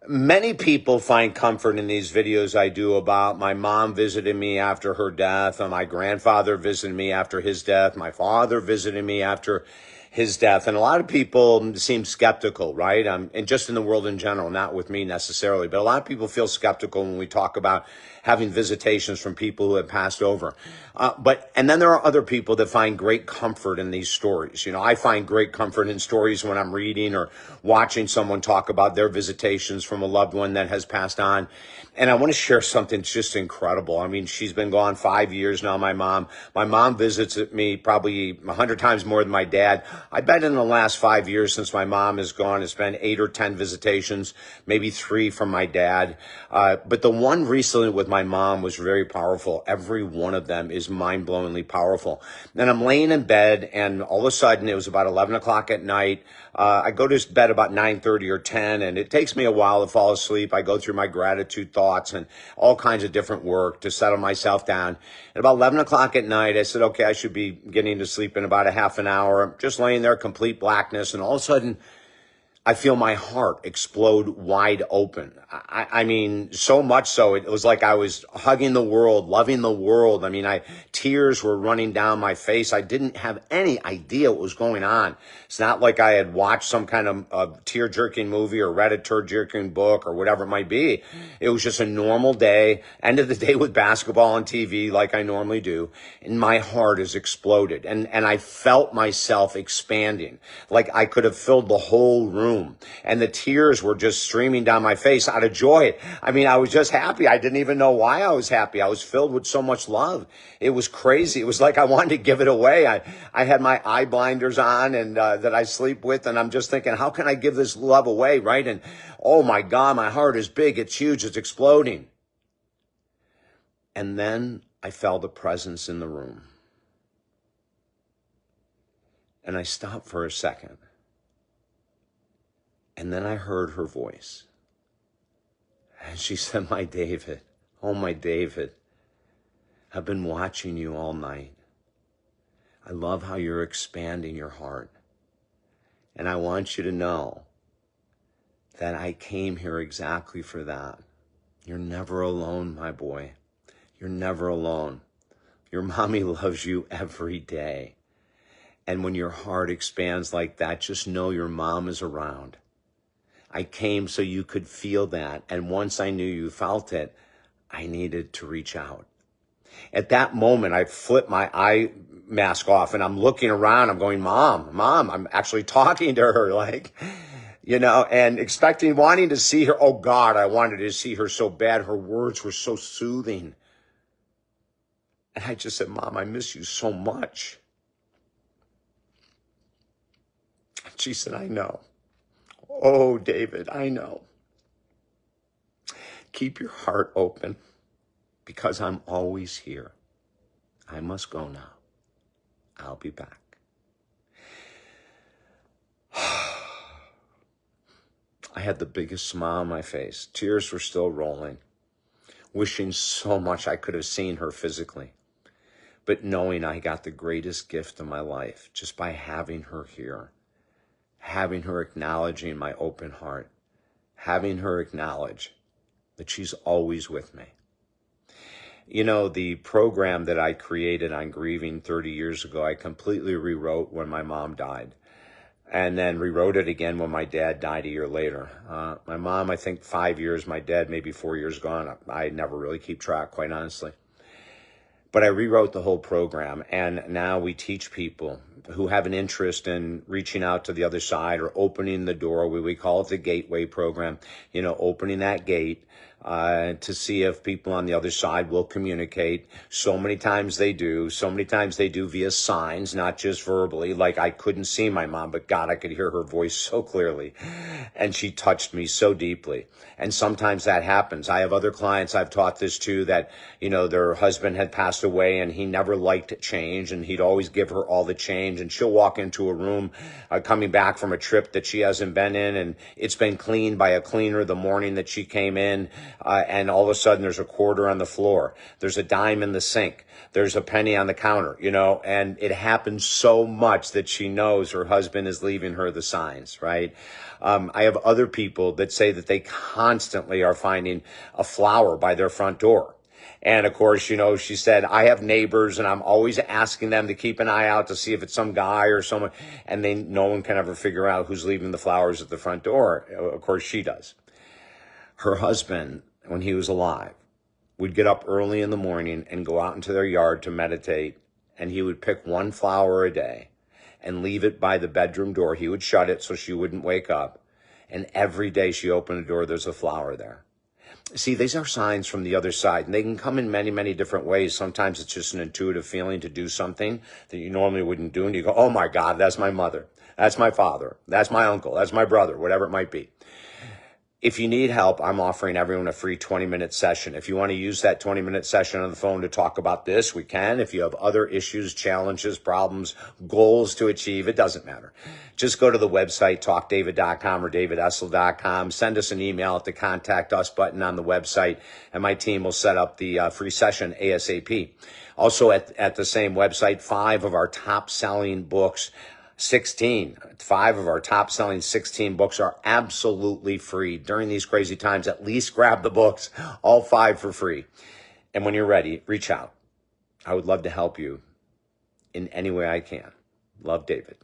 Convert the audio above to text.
Many people find comfort in these videos I do about my mom visiting me after her death, or my grandfather visiting me after his death, my father visiting me after his death. And a lot of people seem skeptical, right? And just in the world in general, not with me necessarily, but a lot of people feel skeptical when we talk about having visitations from people who have passed over. And then there are other people that find great comfort in these stories. You know, I find great comfort in stories when I'm reading or watching someone talk about their visitations from a loved one that has passed on. And I want to share something just incredible. I mean, she's been gone 5 years now, my mom. My mom visits me probably 100 times more than my dad. I bet in the last 5 years since my mom is gone, it's been 8 or 10 visitations, maybe 3 from my dad. But the one recently with my mom was very powerful. Every one of them is mind-blowingly powerful. Then I'm laying in bed, and all of a sudden, it was about 11 o'clock at night. I go to bed about 9:30 or 10, and it takes me a while to fall asleep. I go through my gratitude thoughts and all kinds of different work to settle myself down. At about 11 o'clock at night, I said, okay, I should be getting to sleep in about a half an hour. I'm just laying there, complete blackness, and all of a sudden, I feel my heart explode wide open. I mean, so much so, it was like I was hugging the world, loving the world. I mean, tears were running down my face. I didn't have any idea what was going on. It's not like I had watched some kind of tear-jerking movie or read a tear-jerking book or whatever it might be. It was just a normal day, end of the day with basketball on TV like I normally do. And my heart has exploded. And I felt myself expanding, like I could have filled the whole room. And the tears were just streaming down my face out of joy. I mean, I was just happy. I didn't even know why I was happy. I was filled with so much love. It was crazy. It was like I wanted to give it away. I had my eye blinders on and that I sleep with, and I'm just thinking, how can I give this love away, right? And oh my God, my heart is big. It's huge. It's exploding. And then I felt a presence in the room. And I stopped for a second. And then I heard her voice. And she said, my David, oh my David, I've been watching you all night. I love how you're expanding your heart. And I want you to know that I came here exactly for that. You're never alone, my boy. You're never alone. Your mommy loves you every day. And when your heart expands like that, just know your mom is around. I came so you could feel that. And once I knew you felt it, I needed to reach out. At that moment, I flipped my eye mask off and I'm looking around. I'm going, Mom, I'm actually talking to her, like, you know, and wanting to see her. Oh God, I wanted to see her so bad. Her words were so soothing. And I just said, Mom, I miss you so much. She said, I know. Oh, David, I know. Keep your heart open because I'm always here. I must go now. I'll be back. I had the biggest smile on my face. Tears were still rolling, wishing so much I could have seen her physically, but knowing I got the greatest gift of my life just by having her here. Having her acknowledging my open heart, having her acknowledge that she's always with me. You know, the program that I created on grieving 30 years ago, I completely rewrote when my mom died, and then rewrote it again when my dad died a year later. My mom, I think 5 years, my dad maybe 4 years gone. I never really keep track, quite honestly. But I rewrote the whole program, and now we teach people who have an interest in reaching out to the other side or opening the door. We call it the Gateway program, you know, opening that gate to see if people on the other side will communicate. So many times they do. So many times they do via signs, not just verbally. Like I couldn't see my mom, but God, I could hear her voice so clearly. And she touched me so deeply. And sometimes that happens. I have other clients I've taught this to that, you know, their husband had passed away and he never liked change and he'd always give her all the change. change, and she'll walk into a room coming back from a trip that she hasn't been in, and it's been cleaned by a cleaner the morning that she came in, and all of a sudden there's a quarter on the floor, there's a dime in the sink, there's a penny on the counter, and it happens so much that she knows her husband is leaving her the signs, right? I have other people that say that they constantly are finding a flower by their front door. And of course, she said, I have neighbors and I'm always asking them to keep an eye out to see if it's some guy or someone, and no one can ever figure out who's leaving the flowers at the front door. Of course, she does. Her husband, when he was alive, would get up early in the morning and go out into their yard to meditate, and he would pick one flower a day and leave it by the bedroom door. He would shut it so she wouldn't wake up. And every day she opened the door, there's a flower there. See, these are signs from the other side, and they can come in many, many different ways. Sometimes it's just an intuitive feeling to do something that you normally wouldn't do, and you go, oh my God, that's my mother, that's my father, that's my uncle, that's my brother, whatever it might be. If you need help, I'm offering everyone a free 20-minute session. If you want to use that 20-minute session on the phone to talk about this, we can. If you have other issues, challenges, problems, goals to achieve, it doesn't matter. Just go to the website, talkdavid.com or davidessel.com. Send us an email at the Contact Us button on the website, and my team will set up the free session ASAP. Also at the same website, 5 of our top-selling books, 5 of our top-selling 16 books are absolutely free. During these crazy times, at least grab the books, all 5 for free. And when you're ready, reach out. I would love to help you in any way I can. Love, David.